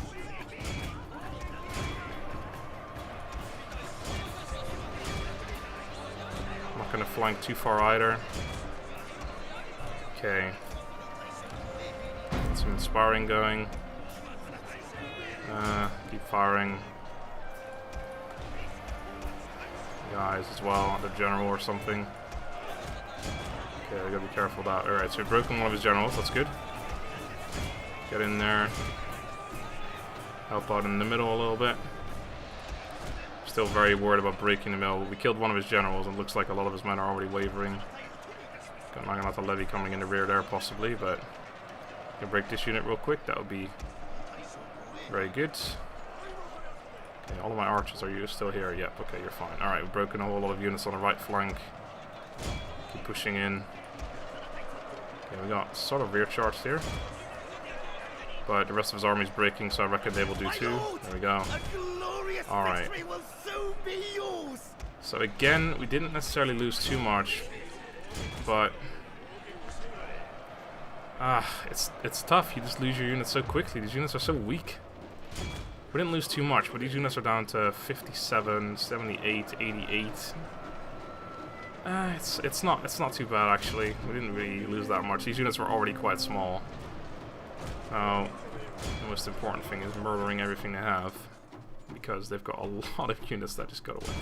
I'm not going to flank too far either. Okay. Get some inspiring going. Keep firing. Guys as well, the general or something. Okay, I gotta be careful of that. Alright, so we've broken one of his generals, that's good. Get in there. Help out in the middle a little bit. Still very worried about breaking the middle. We killed one of his generals, and it looks like a lot of his men are already wavering. Got an Argonaut levy coming in the rear there, possibly, but I can break this unit real quick. That would be very good. Okay, all of my archers, are you still here? Yep, okay, you're fine. Alright, we've broken a whole lot of units on the right flank. Keep pushing in. Okay, we got sort of rear charged here. But the rest of his army's breaking, so I reckon they will do too. There we go. Alright. So again, we didn't necessarily lose too much. But it's tough. You just lose your units so quickly. These units are so weak. We didn't lose too much, but these units are down to 57, 78, 88. It's not too bad actually. We didn't really lose that much. These units were already quite small. The most important thing is murdering everything they have, because they've got a lot of units that just got away.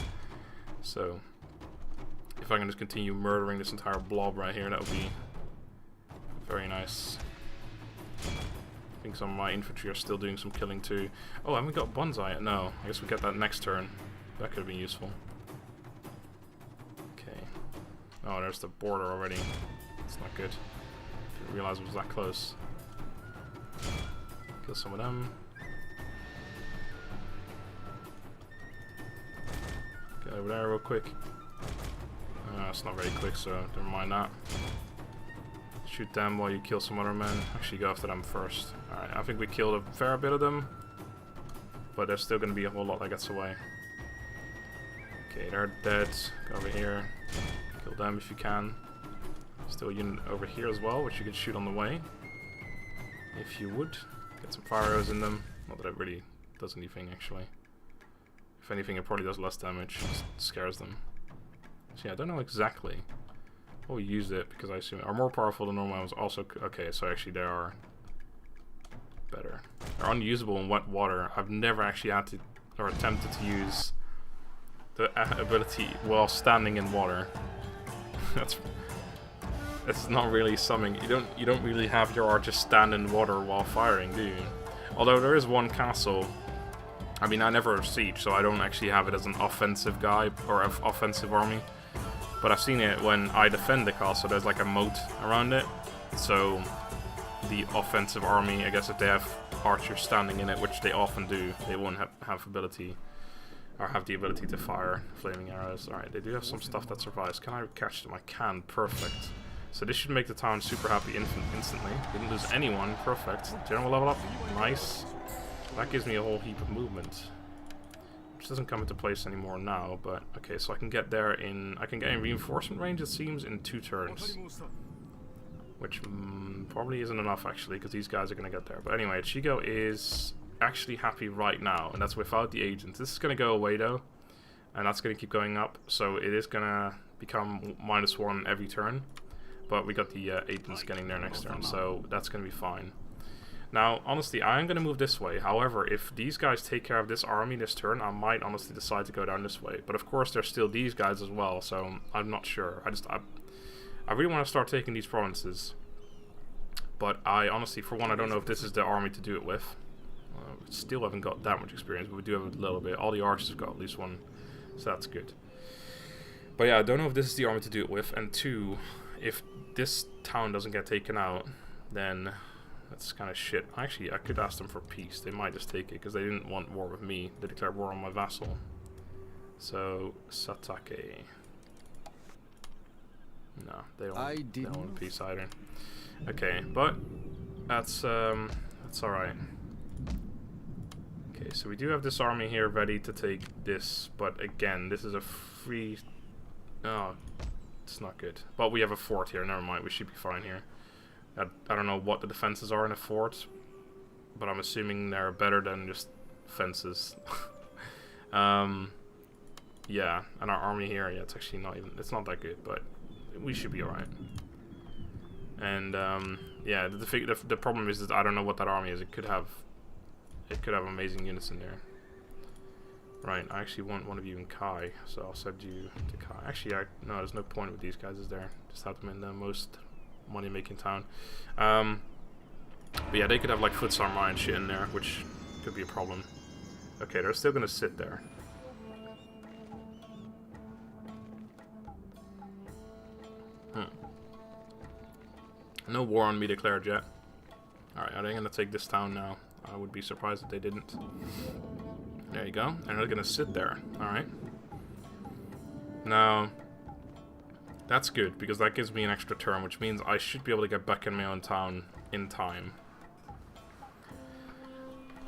So if I can just continue murdering this entire blob right here, that would be very nice. I think some of my infantry are still doing some killing too. Oh, haven't we got Bonsai yet? No, I guess we get that next turn. That could have been useful. Okay. Oh, there's the border already. That's not good. Didn't realize it was that close. Kill some of them. Get over there real quick. It's not very quick, so never mind that. Shoot them while you kill some other men. Actually, go after them first. Alright, I think we killed a fair bit of them, but there's still going to be a whole lot that gets away. Okay, they're dead. Go over here. Kill them if you can. Still a unit over here as well, which you could shoot on the way. If you would. Get some fire arrows in them. Not that it really does anything, actually. If anything, it probably does less damage. Just scares them. So yeah, I don't know exactly. We'll use it because I assume are more powerful than normal ones. Also, okay, so actually they are better. They're unusable in wet water. I've never actually had to or attempted to use the ability while standing in water. That's not really something you don't really have your archers stand in water while firing, do you? Although there is one castle. I mean, I never siege, so I don't actually have it as an offensive guy or offensive army. But I've seen it when I defend the castle. There's like a moat around it, so the offensive army, I guess, if they have archers standing in it, which they often do, they won't have ability or have the ability to fire flaming arrows. Alright, they do have some stuff that survives. Can I catch them? I can. Perfect. So this should make the town super happy instantly. Didn't lose anyone. Perfect. General level up. Nice. That gives me a whole heap of movement. Which doesn't come into place anymore now, but okay, so I can get there in... I can get in reinforcement range, it seems, in 2 turns. Which probably isn't enough, actually, because these guys are going to get there. But anyway, Chigo is actually happy right now, and that's without the agents. This is going to go away, though, and that's going to keep going up, so it is going to become -1 every turn. But we got the agents getting there next turn, so that's going to be fine. Now, honestly, I am going to move this way. However, if these guys take care of this army this turn, I might honestly decide to go down this way. But of course, there's still these guys as well, so I'm not sure. I really want to start taking these provinces. But I honestly, for one, I don't know if this is the army to do it with. We still haven't got that much experience, but we do have a little bit. All the archers have got at least one, so that's good. But yeah, I don't know if this is the army to do it with. And 2, if this town doesn't get taken out, then... that's kind of shit. Actually, I could ask them for peace. They might just take it because they didn't want war with me. They declared war on my vassal. So, Satake. No, they don't want peace either. Okay, but that's alright. Okay, so we do have this army here ready to take this, but again, this is a free... oh, it's not good. But we have a fort here, never mind, we should be fine here. I don't know what the defenses are in a fort, but I'm assuming they're better than just fences. Yeah, and our army here, yeah, it's actually not even, it's not that good, but we should be alright. And yeah, the problem is that I don't know what that army is. It could have amazing units in there. Right, I actually want one of you in Kai, so I'll send you to Kai. Actually, no, there's no point with these guys, is there? Just have them in the most money-making town. But yeah, they could have like foot samurai and shit in there, which could be a problem. Okay, they're still gonna sit there. No war on me declared yet. Alright, are they gonna take this town now? I would be surprised if they didn't. There you go. And they're gonna sit there. Alright. Now, that's good, because that gives me an extra turn, which means I should be able to get back in my own town in time.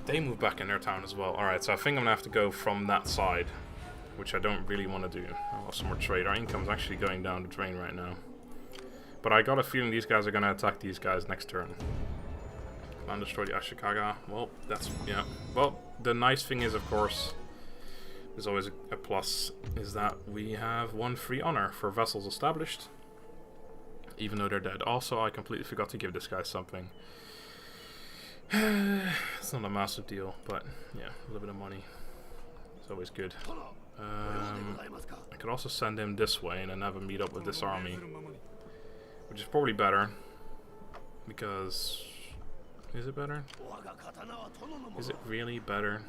They move back in their town as well. Alright, so I think I'm gonna have to go from that side, which I don't really want to do. I want some more trade. Our income's actually going down the drain right now. But I got a feeling these guys are gonna attack these guys next turn. And destroy the Ashikaga. Well, that's, yeah. Well, the nice thing is, of course, there's always a plus, is that we have 1 free honor for vessels established, even though they're dead. Also, I completely forgot to give this guy something. It's not a massive deal, but yeah, a little bit of money. It's always good. I could also send him this way and then have him meet up with this army, which is probably better, because... is it better? Is it really better?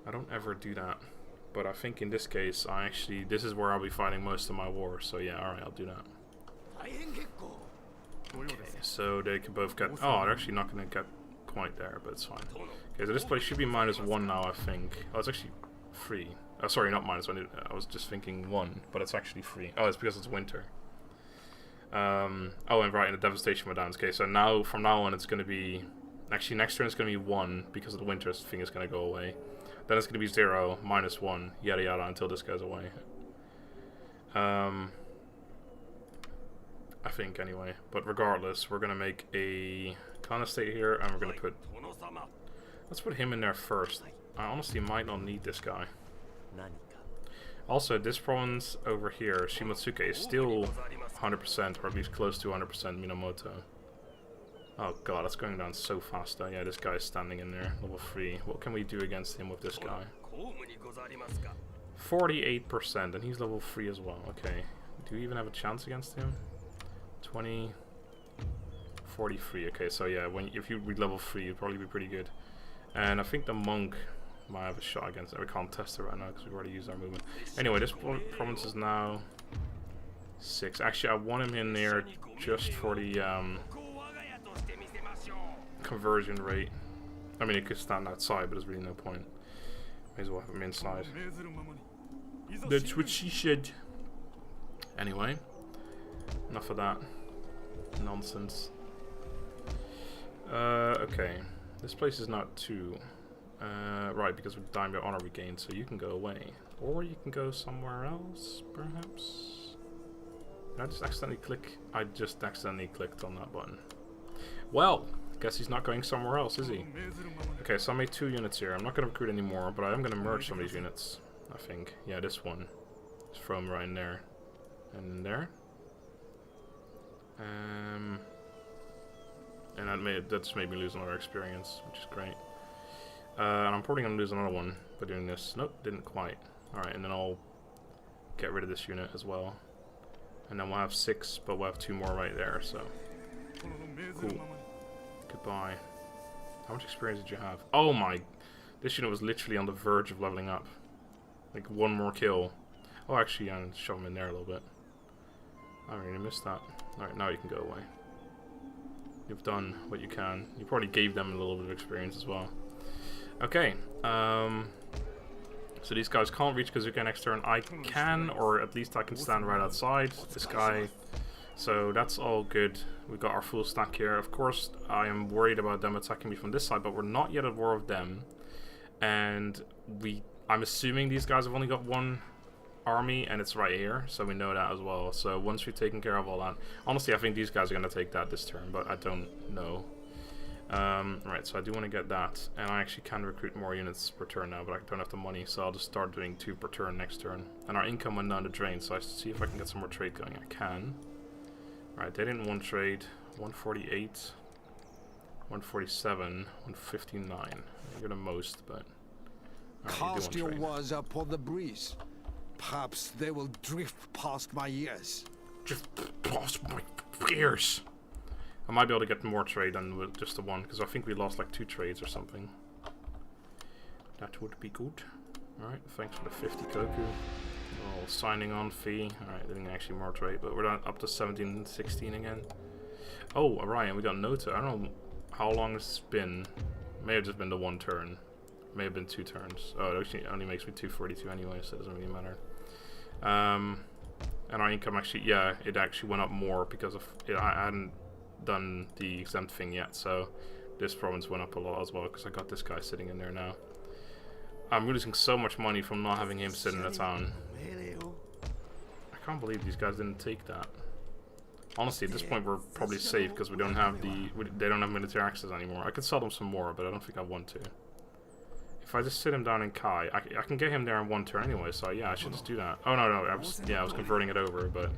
I don't ever do that, but I think in this case, this is where I'll be fighting most of my war, so yeah, alright, I'll do that. Okay, so they can both get... oh, they're actually not going to get quite there, but it's fine. Okay, so this place should be -1 now, I think. Oh, it's actually free. Oh, sorry, not -1. I was just thinking 1, but it's actually free. Oh, it's because it's winter. Oh, and right, and the devastation went down. Okay, so now, from now on, it's going to be... actually, next turn it's going to be 1, because of the winter thing is going to go away. Then it's going to be 0, -1, yada yada, until this goes away. I think, anyway. But regardless, we're going to make a clan estate here, and we're going to put... let's put him in there first. I honestly might not need this guy. Also, this province over here, Shimotsuke, is still 100%, or at least close to 100% Minamoto. Oh god, that's going down so fast though. Yeah, this guy is standing in there, level 3. What can we do against him with this guy? 48%, and he's level 3 as well. Okay, do we even have a chance against him? 20... 43. Okay, so yeah, if you read level 3, you'd probably be pretty good. And I think the monk might have a shot against it. We can't test it right now because we've already used our movement. Anyway, this province is now 6. Actually, I want him in there just for the conversion rate. I mean, it could stand outside, but there's really no point. May as well have him inside. That's what she said. Anyway, enough of that nonsense. Okay, this place is not too right, because with Daimyo honor regained, so you can go away, or you can go somewhere else, perhaps. Did I just accidentally click? I just accidentally clicked on that button. Well, guess he's not going somewhere else, is he? Okay, so I made 2 units here. I'm not going to recruit anymore, but I am going to merge some of these units, I think. Yeah, this one is from right in there and in there. And that's made me lose another experience, which is great. And I'm probably going to lose another one by doing this. Nope, didn't quite. Alright, and then I'll get rid of this unit as well. And then we'll have 6, but we'll have 2 more right there, so. Cool. Goodbye. How much experience did you have? Oh my! This unit was literally on the verge of leveling up. Like, 1 more kill. Oh, actually, I'm shove him in there a little bit. I really missed that. Alright, now you can go away. You've done what you can. You probably gave them a little bit of experience as well. Okay. So these guys can't reach Kazuka next turn. I can, or at least I can stand right outside this guy. So that's all good. We've got our full stack here. Of course, I am worried about them attacking me from this side, but we're not yet at war with them. And I'm assuming these guys have only got 1 army, and it's right here, so we know that as well. So once we've taken care of all that, honestly I think these guys are going to take that this turn, but I don't know. Right, so I do want to get that, and I actually can recruit more units per turn now, but I don't have the money, so I'll just start doing 2 per turn next turn. And our income went down the drain, so I see if I can get some more trade going. I can. Alright, they didn't want trade. 148, 147, 159. You're the most, but Cast your words upon the breeze. Perhaps they will drift past my ears. Drift past my ears. I might be able to get more trade than with just the 1, because I think we lost like 2 trades or something. That would be good. Alright, thanks for the 50 Koku. Oh, signing on fee. Alright, didn't actually more trade, but we're up to 17 and 16 again. Oh, Orion, we got Noto. I don't know how long it's been. May have just been the 1 turn. May have been 2 turns. Oh, it actually only makes me 242 anyway, so it doesn't really matter. And our income actually, yeah, it actually went up more because of it. I hadn't done the exempt thing yet, so this province went up a lot as well because I got this guy sitting in there now. I'm losing so much money from not having him sit in the town. I can't believe these guys didn't take that. Honestly, at this point we're probably safe because we don't have they don't have military access anymore. I could sell them some more, but I don't think I want to. If I just sit him down in Kai, I can get him there in 1 turn anyway, so yeah, I should just do that. Oh no, I was converting it over, but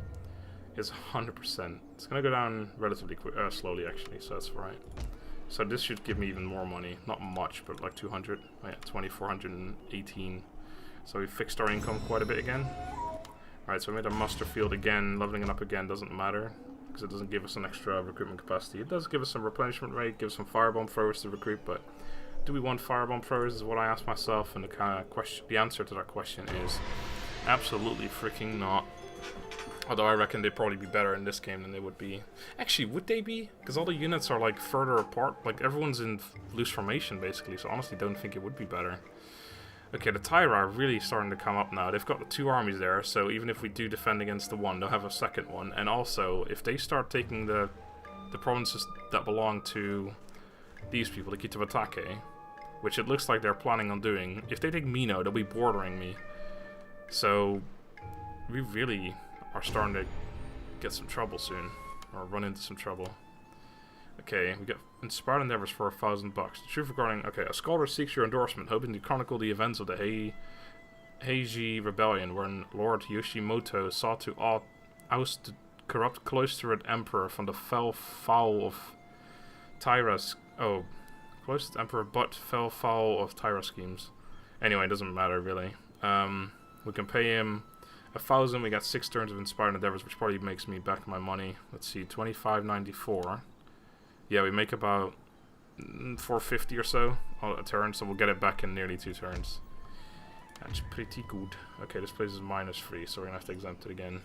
it's 100%. It's gonna go down relatively slowly actually, so that's right. So this should give me even more money. Not much, but like 200. Oh, yeah, 2,418. So we fixed our income quite a bit again. Alright, so we made a muster field again. Leveling it up again doesn't matter, because it doesn't give us an extra recruitment capacity. It does give us some replenishment rate, gives some firebomb throwers to recruit, but do we want firebomb throwers is what I asked myself, and the answer to that question is absolutely freaking not. Although I reckon they'd probably be better in this game than they would be. Actually, would they be? Because all the units are like further apart. Like everyone's in loose formation basically, so I honestly don't think it would be better. Okay, the Taira are really starting to come up now. They've got the 2 armies there, so even if we do defend against the 1, they'll have a second one. And also, if they start taking the provinces that belong to these people, the Kitabatake, which it looks like they're planning on doing, if they take Mino, they'll be bordering me. So we really are starting to get some trouble soon, or run into some trouble. Okay, we get inspired endeavors for $1,000. The truth regarding... Okay, a scholar seeks your endorsement, hoping to chronicle the events of the Heiji Rebellion, wherein Lord Yoshimoto sought to oust the corrupt cloistered emperor from the fell foul of Taira's... Oh, cloistered emperor, but fell foul of Taira schemes. Anyway, it doesn't matter, really. We can pay him 1,000, we got 6 turns of inspired endeavors, which probably makes me back my money. Let's see, 25.94. Yeah, we make about 450 or so a turn, so we'll get it back in nearly 2 turns. That's pretty good. Okay, this place is -3, so we're gonna have to exempt it again.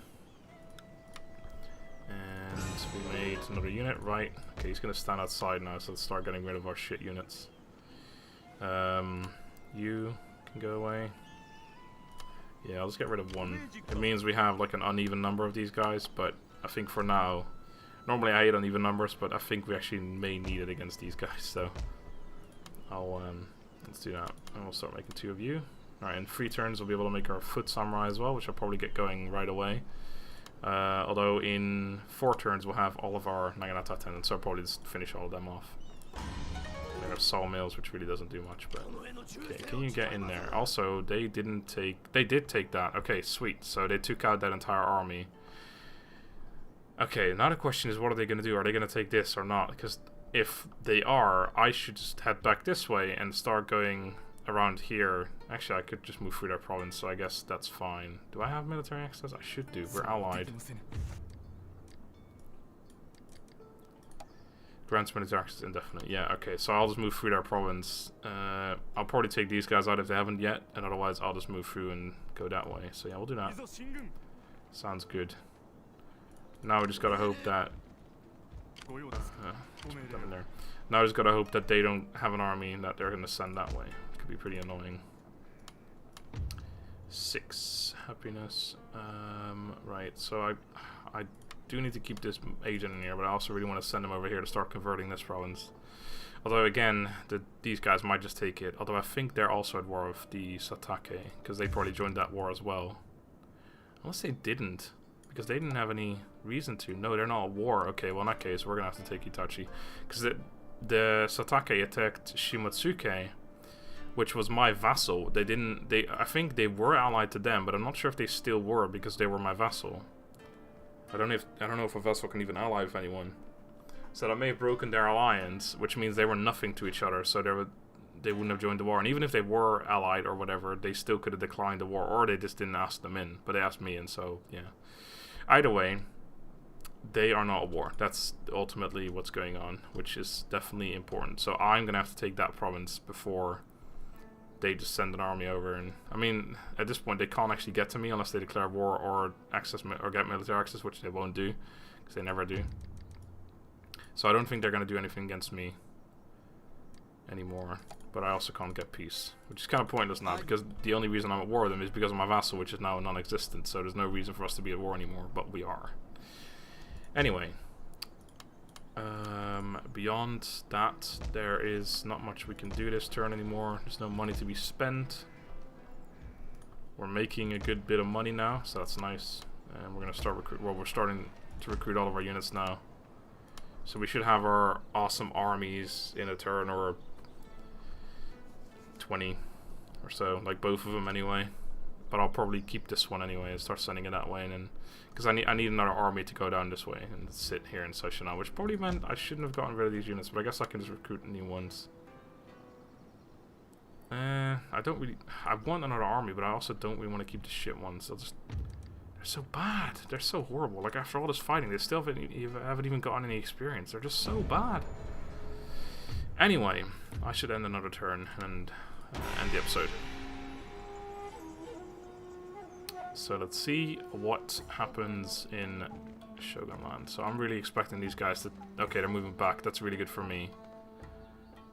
And we made another unit, right? Okay, he's gonna stand outside now, so let's start getting rid of our shit units. You can go away. Yeah, I'll just get rid of 1. It means we have like an uneven number of these guys, but I think for now... Normally I hate uneven numbers, but I think we actually may need it against these guys, so... I'll, let's do that. And we'll start making 2 of you. Alright, in 3 turns we'll be able to make our foot samurai as well, which I'll probably get going right away. Although in 4 turns we'll have all of our Naginata tenants, so I'll probably just finish all of them off. There are sawmills, which really doesn't do much, but... Okay, can you get in there? Also, they did take that. Okay, sweet. So they took out that entire army. Okay, now the question is, what are they going to do? Are they going to take this or not? Because if they are, I should just head back this way and start going around here. Actually, I could just move through their province, so I guess that's fine. Do I have military access? I should do. We're allied. Grants military access indefinite. Yeah, okay, so I'll just move through their province. I'll probably take these guys out if they haven't yet, and otherwise I'll just move through and go that way. So yeah, we'll do that. Sounds good. Now we just gotta hope that... put them in there. Now we just gotta hope that they don't have an army and that they're gonna send that way. It could be pretty annoying. 6 happiness. Right, so I do need to keep this agent in here, but I also really want to send him over here to start converting this province. Although again, these guys might just take it. Although I think they're also at war with the Satake, because they probably joined that war as well. Unless they didn't, because they didn't have any reason to. No, they're not at war. Okay, well in that case, we're gonna have to take Itachi, because the Satake attacked Shimotsuke, which was my vassal. I think they were allied to them, but I'm not sure if they still were because they were my vassal. I don't know if a vassal can even ally with anyone. So I may have broken their alliance, which means they were nothing to each other, so they wouldn't have joined the war. And even if they were allied or whatever, they still could have declined the war, or they just didn't ask them in. But they asked me in, so yeah. Either way, they are not at war. That's ultimately what's going on, which is definitely important. So I'm gonna have to take that province before they just send an army over. And I mean, at this point they can't actually get to me unless they declare war or get military access, which they won't do because they never do. So I don't think they're going to do anything against me anymore, but I also can't get peace, which is kind of pointless now because the only reason I'm at war with them is because of my vassal, which is now non-existent, so there's no reason for us to be at war anymore, but we are. Anyway, beyond that, there is not much we can do this turn anymore. There's no money to be spent. We're making a good bit of money now, so that's nice. And we're gonna start we're starting to recruit all of our units now. So we should have our awesome armies in a turn or 20 or so, like both of them anyway. But I'll probably keep this one anyway and start sending it that way, and then because I need another army to go down this way and sit here in Soshina, which probably meant I shouldn't have gotten rid of these units, but I guess I can just recruit new ones. I want another army, but I also don't really want to keep the shit ones. They're so bad. They're so horrible. Like after all this fighting, they still haven't even gotten any experience. They're just so bad. Anyway, I should end another turn and end the episode. So let's see what happens in Shogun land. So I'm really expecting these guys to... Okay, they're moving back. That's really good for me,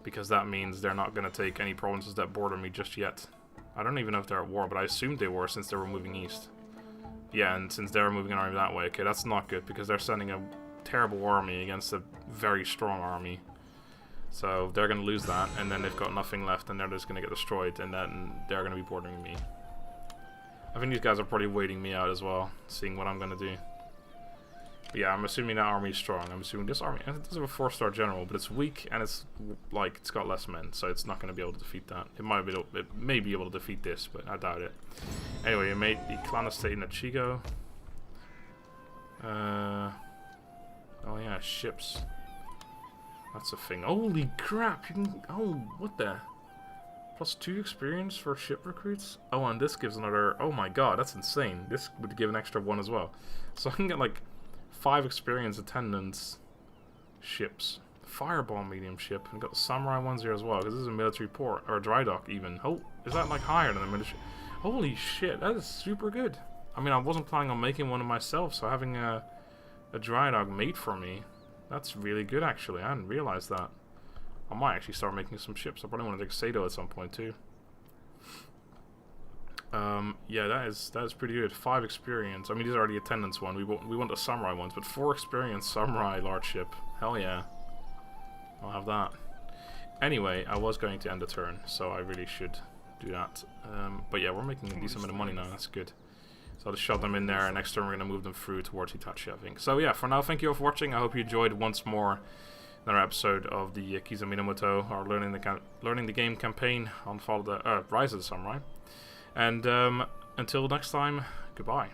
because that means they're not going to take any provinces that border me just yet. I don't even know if they're at war, but I assumed they were since they were moving east. Yeah, and since they're moving an army that way, okay, that's not good, because they're sending a terrible army against a very strong army. So they're going to lose that, and then they've got nothing left, and they're just going to get destroyed, and then they're going to be bordering me. I think these guys are probably waiting me out as well, seeing what I'm going to do. Yeah, I'm assuming that army is strong. I'm assuming this army, and it does have a 4-star general, but it's weak and it's like it's got less men, so it's not going to be able to defeat that. It may be able to defeat this, but I doubt it. Anyway, you made the clan estate in Ichigo. Oh yeah, ships. That's a thing. Holy crap! You can. Oh, what the? +2 experience for ship recruits? Oh, and this gives another... Oh my god, that's insane. This would give an extra 1 as well. So I can get like 5 experience attendance ships. Fireball medium ship. And got the samurai ones here as well, because this is a military port. Or a dry dock even. Oh, is that like higher than a military... Holy shit, that is super good. I mean, I wasn't planning on making one of myself, so having a dry dock made for me, that's really good actually. I hadn't realized that. I might actually start making some ships. I probably want to take Sato at some point too. Yeah, that is pretty good. 5 experience. I mean, these are the attendance one. We want the samurai ones, but 4 experience samurai large ship. Hell yeah, I'll have that. Anyway, I was going to end the turn, so I really should do that. But yeah, we're making a decent amount of money now. That's good. So I'll just shove them in there, and next turn we're gonna move them through towards Hitachi, I think. So yeah, for now, thank you all for watching. I hope you enjoyed once more another episode of the Kiso Minamoto, or learning the game campaign on Rise of the Samurai. And until next time, goodbye.